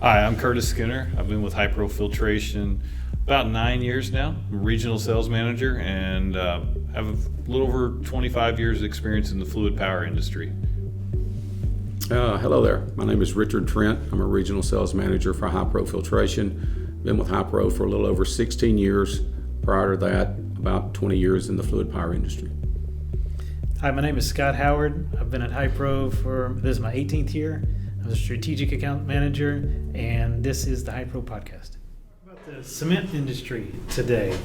Hi, I'm Curtis Skinner. I've been with Hypro Filtration about 9 years now. I'm a regional sales manager and have a little over 25 years of experience in the fluid power industry. Hello there. My name is Richard Trent. I'm a regional sales manager for Hypro Filtration. Been with Hypro for a little over 16 years. Prior to that, about 20 years in the fluid power industry. Hi, my name is Scott Howard. I've been at Hypro this is my 18th year. I'm a strategic account manager, and this is the Hypro podcast. About the cement industry today.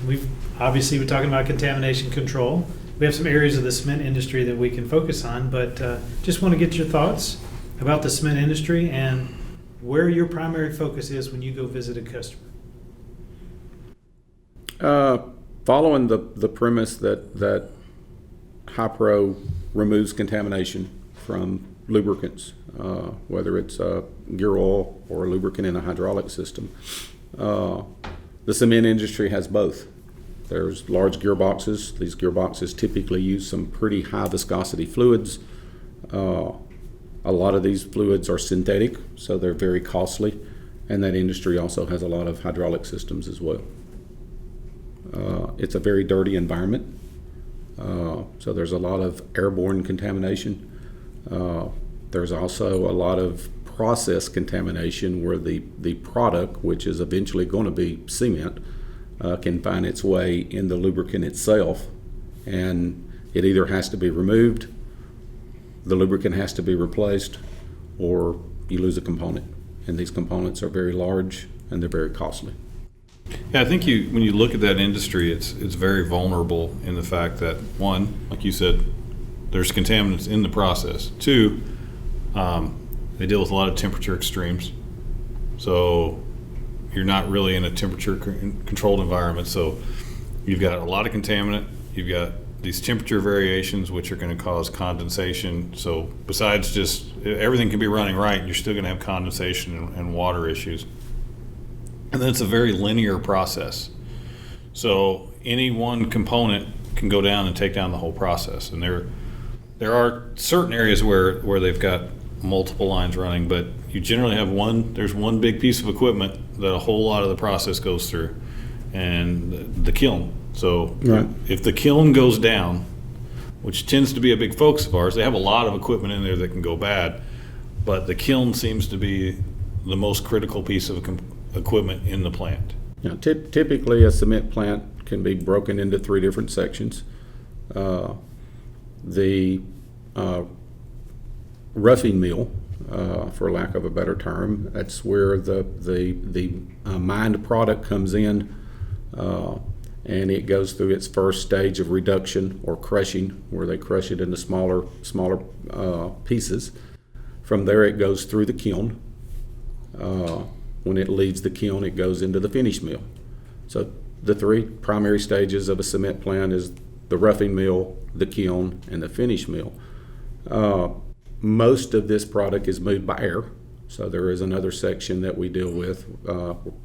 We're talking about contamination control. We have some areas of the cement industry that we can focus on, but just want to get your thoughts about the cement industry and where your primary focus is when you go visit a customer. Following the premise that Hypro removes contamination from lubricants, whether it's gear oil or a lubricant in a hydraulic system. The cement industry has both. There's large gearboxes. These gearboxes typically use some pretty high viscosity fluids. A lot of these fluids are synthetic, so they're very costly, and that industry also has a lot of hydraulic systems as well. It's a very dirty environment, so there's a lot of airborne contamination. There's also a lot of process contamination where the product, which is eventually going to be cement, can find its way in the lubricant itself, and it either has to be removed, the lubricant has to be replaced, or you lose a component. And these components are very large and they're very costly. Yeah, I think when you look at that industry, it's very vulnerable in the fact that, one, like you said, there's contaminants in the process. Two, they deal with a lot of temperature extremes. So you're not really in a temperature controlled environment. So you've got a lot of contaminant. You've got these temperature variations, which are going to cause condensation. So besides just everything can be running right, you're still going to have condensation and water issues. And then it's a very linear process. So any one component can go down and take down the whole process. And there are certain areas where they've got multiple lines running, but you generally have there's one big piece of equipment that a whole lot of the process goes through, and the kiln. So right. If the kiln goes down, which tends to be a big focus of ours, they have a lot of equipment in there that can go bad, but the kiln seems to be the most critical piece of equipment in the plant. Yeah, typically a cement plant can be broken into three different sections. The roughing mill, for lack of a better term, that's where the mined product comes in, and it goes through its first stage of reduction or crushing, where they crush it into smaller pieces. From there it goes through the kiln. When it leaves the kiln, it goes into the finish mill. So the three primary stages of a cement plant is the roughing mill, the kiln, and the finish mill. Most of this product is moved by air, so there is another section that we deal with,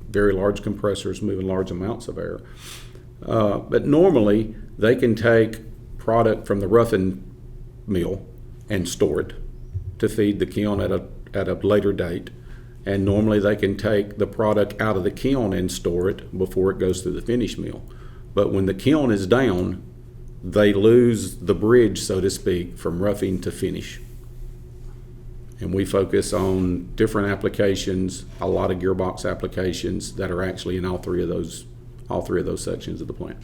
very large compressors moving large amounts of air. But normally they can take product from the roughing mill and store it to feed the kiln at a later date. And normally they can take the product out of the kiln and store it before it goes through the finish mill. But when the kiln is down, they lose the bridge, so to speak, from roughing to finish. And we focus on different applications, a lot of gearbox applications that are actually in all three of those sections of the plant.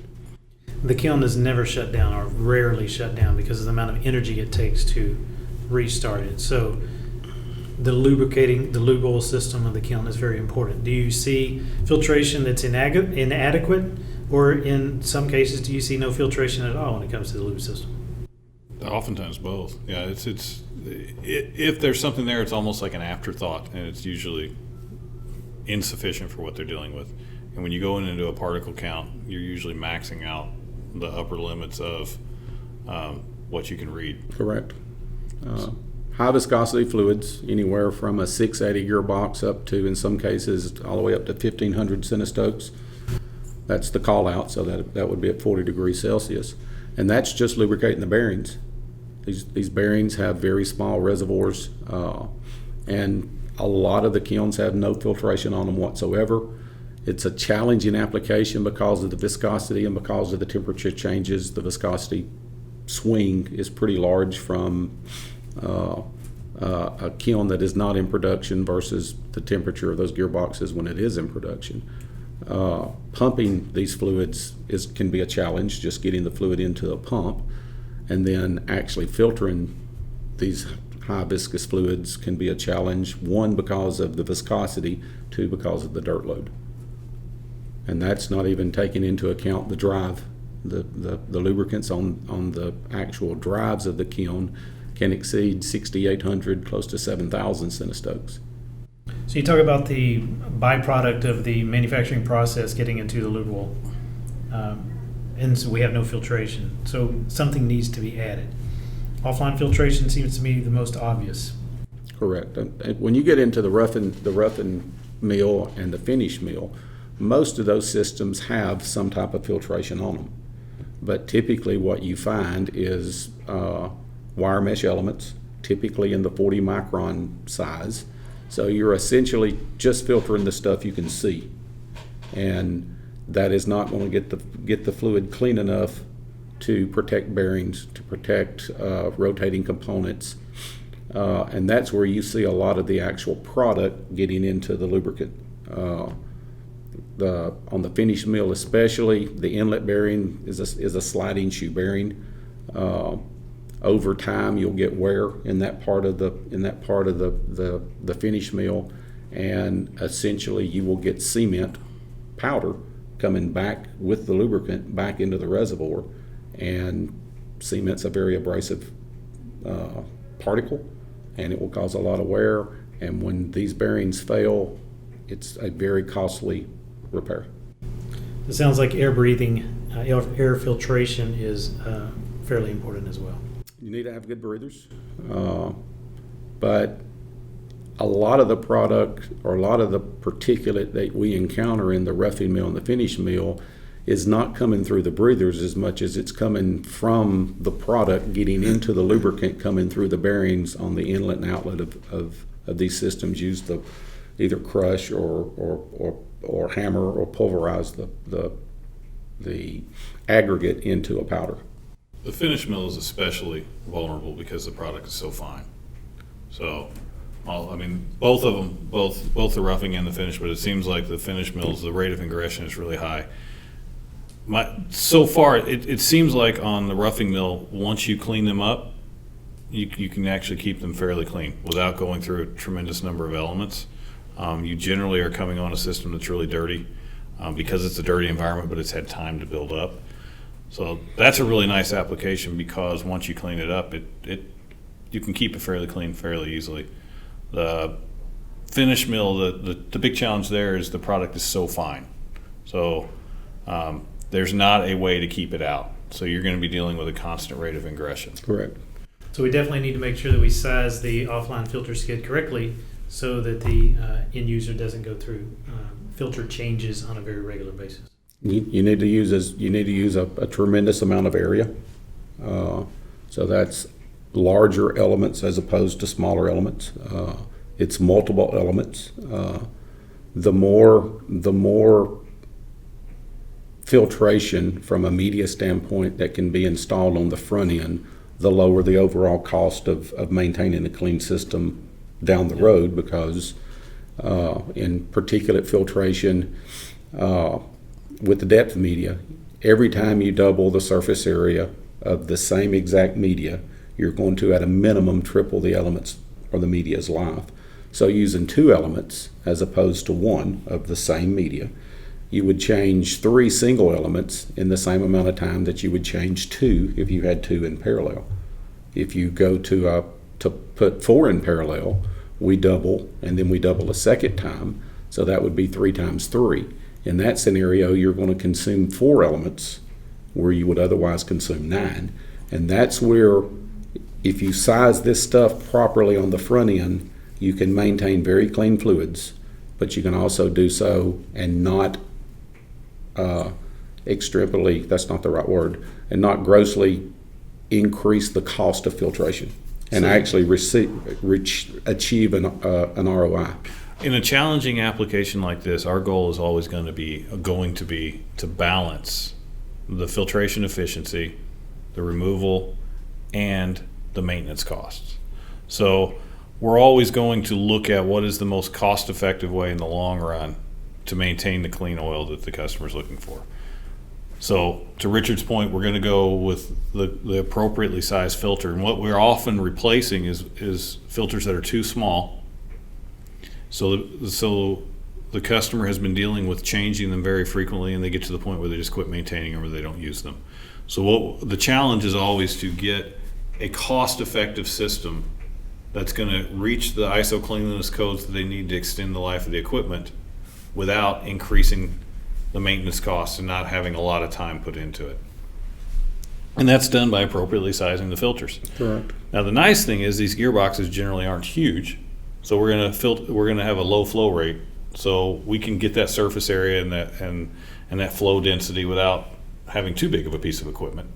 The kiln is never shut down, or rarely shut down, because of the amount of energy it takes to restart it. So the lube oil system of the kiln is very important. Do you see filtration that's inadequate, or in some cases do you see no filtration at all when it comes to the lube system? Oftentimes both. Yeah, it's if there's something there, it's almost like an afterthought, and it's usually insufficient for what they're dealing with. And when you go into a particle count, you're usually maxing out the upper limits of what you can read. Correct. High viscosity fluids, anywhere from a 680 gearbox up to, in some cases, all the way up to 1500 centistokes. That's the call out, so that would be at 40 degrees Celsius. And that's just lubricating the bearings. These bearings have very small reservoirs, and A lot of the kilns have no filtration on them whatsoever. It's a challenging application because of the viscosity and because of the temperature changes. The viscosity swing is pretty large from a kiln that is not in production versus the temperature of those gearboxes when it is in production. Pumping these fluids can be a challenge, just getting the fluid into a pump, and then actually filtering these high viscous fluids can be a challenge, one because of the viscosity, two because of the dirt load. And that's not even taking into account the drive. The lubricants on the actual drives of the kiln can exceed 6,800, close to 7,000 centistokes. So you talk about the byproduct of the manufacturing process getting into the lube wall, and so we have no filtration. So something needs to be added. Offline filtration seems to me the most obvious. Correct. And when you get into the roughen mill and the finish mill, most of those systems have some type of filtration on them. But typically what you find is wire mesh elements, typically in the 40 micron size. So you're essentially just filtering the stuff you can see. And that is not going to get the fluid clean enough to protect bearings, to protect rotating components. And that's where you see a lot of the actual product getting into the lubricant. On the finish mill especially, the inlet bearing is a sliding shoe bearing. Over time, you'll get wear in that part of the finish mill, and essentially you will get cement powder coming back with the lubricant back into the reservoir. And cement's a very abrasive particle, and it will cause a lot of wear. And when these bearings fail, it's a very costly repair. It sounds like air breathing, air filtration is fairly important as well. You need to have good breathers, but a lot of the product or a lot of the particulate that we encounter in the roughing mill and the finish mill is not coming through the breathers as much as it's coming from the product getting into the lubricant, coming through the bearings on the inlet and outlet of these systems used to either crush or hammer or pulverize the aggregate into a powder. The finish mill is especially vulnerable because the product is so fine. So, both of them, both the roughing and the finish, but it seems like the finish mills, the rate of ingression is really high. So far, it seems like on the roughing mill, once you clean them up, you can actually keep them fairly clean without going through a tremendous number of elements. You generally are coming on a system that's really dirty because it's a dirty environment, but it's had time to build up. So that's a really nice application because once you clean it up, you can keep it fairly clean fairly easily. The finish mill, the big challenge there is the product is so fine. So there's not a way to keep it out. So you're going to be dealing with a constant rate of ingression. Correct. So we definitely need to make sure that we size the offline filter skid correctly so that the end user doesn't go through filter changes on a very regular basis. You need to use a tremendous amount of area. So that's larger elements as opposed to smaller elements. It's multiple elements. The more filtration from a media standpoint that can be installed on the front end, the lower the overall cost of maintaining a clean system down the road, because in particulate filtration with the depth media, every time you double the surface area of the same exact media, you're going to at a minimum triple the elements or the media's life. So using 2 elements as opposed to 1 of the same media, you would change 3 single elements in the same amount of time that you would change 2 if you had 2 in parallel. If you go to put 4 in parallel, we double, and then we double a second time, so that would be 3 times 3. In that scenario, you're going to consume 4 elements where you would otherwise consume 9. And that's where, if you size this stuff properly on the front end, you can maintain very clean fluids, but you can also do so and not extrapolate, that's not the right word, and not grossly increase the cost of filtration. and actually achieve an ROI. In a challenging application like this, our goal is always going to be to balance the filtration efficiency, the removal, and the maintenance costs. So we're always going to look at what is the most cost-effective way in the long run to maintain the clean oil that the customer is looking for. So to Richard's point, we're going to go with the appropriately sized filter. And what we're often replacing is filters that are too small. So the customer has been dealing with changing them very frequently, and they get to the point where they just quit maintaining them or they don't use them. So the challenge is always to get a cost-effective system that's going to reach the ISO cleanliness codes that they need to extend the life of the equipment without increasing the maintenance costs and not having a lot of time put into it. And that's done by appropriately sizing the filters. Correct. Now the nice thing is these gearboxes generally aren't huge, so we're going to have a low flow rate, so we can get that surface area and that flow density without having too big of a piece of equipment.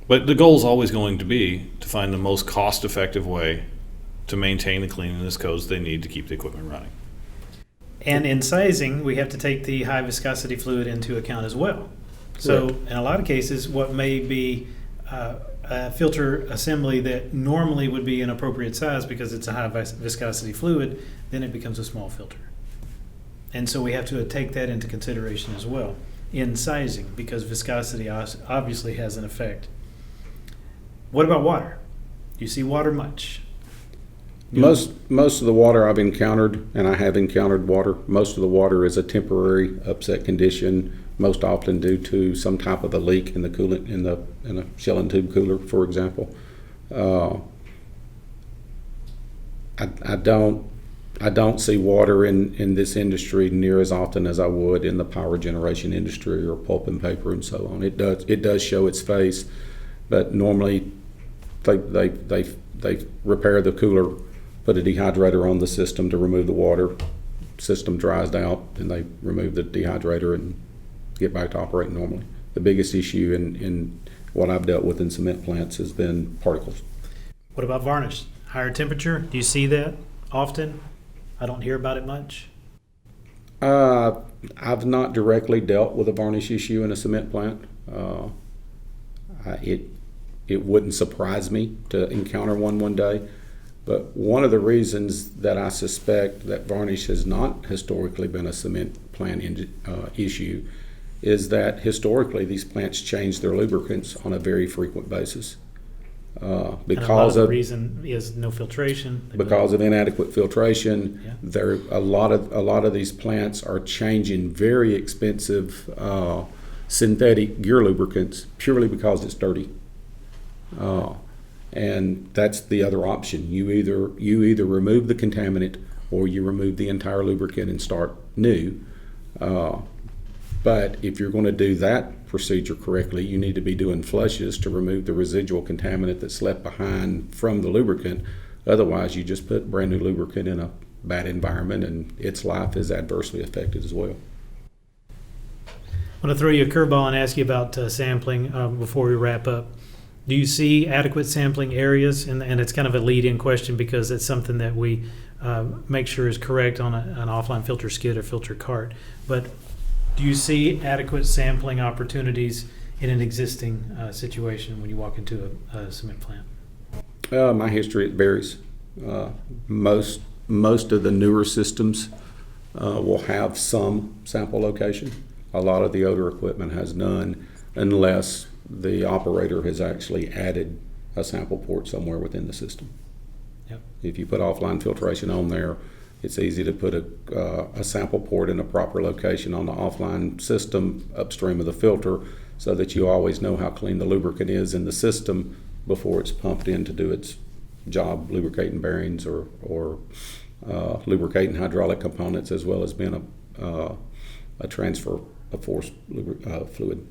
But the goal is always going to be to find the most cost-effective way to maintain the cleanliness codes they need to keep the equipment running. And in sizing, we have to take the high viscosity fluid into account as well. So in a lot of cases, what may be a filter assembly that normally would be an appropriate size because it's a high viscosity fluid, then it becomes a small filter. And so we have to take that into consideration as well in sizing, because viscosity obviously has an effect. What about water? Do you see water much? Most of the water I've encountered, and I have encountered water, most of the water is a temporary upset condition, most often due to some type of a leak in the coolant in a shell and tube cooler, for example. I don't see water in this industry near as often as I would in the power generation industry or pulp and paper and so on. It does show its face, but normally they repair the cooler, put a dehydrator on the system to remove the water. System dries out, and they remove the dehydrator and get back to operating normally. The biggest issue in what I've dealt with in cement plants has been particles. What about varnish? Higher temperature? Do you see that often? I don't hear about it much. I've not directly dealt with a varnish issue in a cement plant. It wouldn't surprise me to encounter one day. But one of the reasons that I suspect that varnish has not historically been a cement plant issue is that historically these plants change their lubricants on a very frequent basis. Because the reason is no filtration. Because of inadequate filtration, yeah. a lot of these plants are changing very expensive synthetic gear lubricants purely because it's dirty. And that's the other option. You either remove the contaminant or you remove the entire lubricant and start new. But if you're going to do that procedure correctly, you need to be doing flushes to remove the residual contaminant that's left behind from the lubricant. Otherwise, you just put brand new lubricant in a bad environment and its life is adversely affected as well. I want to throw you a curveball and ask you about sampling before we wrap up. Do you see adequate sampling areas? And it's kind of a lead-in question because it's something that we make sure is correct on an offline filter skid or filter cart. But do you see adequate sampling opportunities in an existing situation when you walk into a cement plant? My history, it varies. Most of the newer systems will have some sample location. A lot of the older equipment has none unless the operator has actually added a sample port somewhere within the system. Yep. If you put offline filtration on there, it's easy to put a sample port in a proper location on the offline system upstream of the filter so that you always know how clean the lubricant is in the system before it's pumped in to do its job, lubricating bearings or lubricating hydraulic components, as well as being a transfer of force fluid.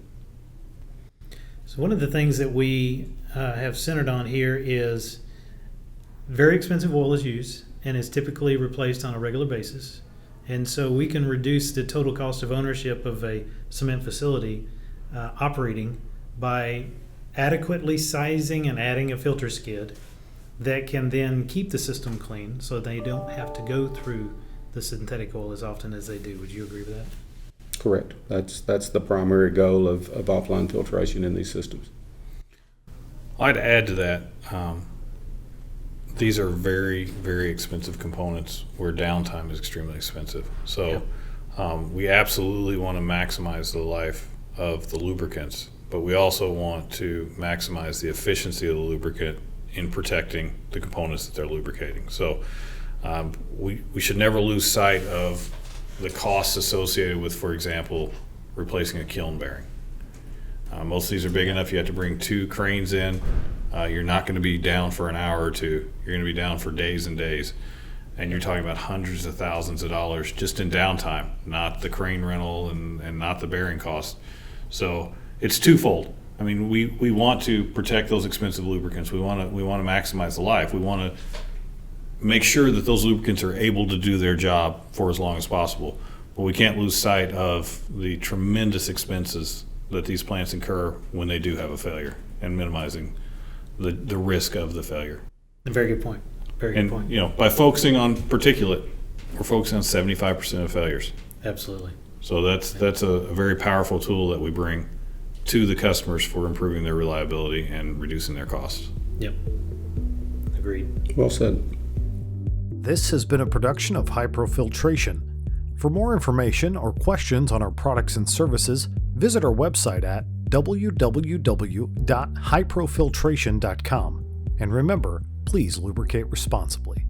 So one of the things that we have centered on here is very expensive oil is used and is typically replaced on a regular basis. And so we can reduce the total cost of ownership of a cement facility operating by adequately sizing and adding a filter skid that can then keep the system clean so they don't have to go through the synthetic oil as often as they do. Would you agree with that? Correct. That's the primary goal of offline filtration in these systems. I'd add to that, these are very, very expensive components where downtime is extremely expensive. So we absolutely want to maximize the life of the lubricants, but we also want to maximize the efficiency of the lubricant in protecting the components that they're lubricating. So we should never lose sight of the costs associated with, for example, replacing a kiln bearing. Most of these are big enough you have to bring 2 cranes in. You're not going to be down for an hour or two. You're going to be down for days and days. And you're talking about hundreds of thousands of dollars just in downtime, not the crane rental and not the bearing cost. So it's twofold. I mean, we want to protect those expensive lubricants. We want to maximize the life. We want to make sure that those lubricants are able to do their job for as long as possible. But we can't lose sight of the tremendous expenses that these plants incur when they do have a failure, and minimizing the risk of the failure. A very good point. Very good point. And by focusing on particulate, we're focusing on 75% of failures. Absolutely. So that's a very powerful tool that we bring to the customers for improving their reliability and reducing their costs. Yep. Agreed. Well said. This has been a production of Filtration. For more information or questions on our products and services, visit our website at www.hyprofiltration.com. And remember, please lubricate responsibly.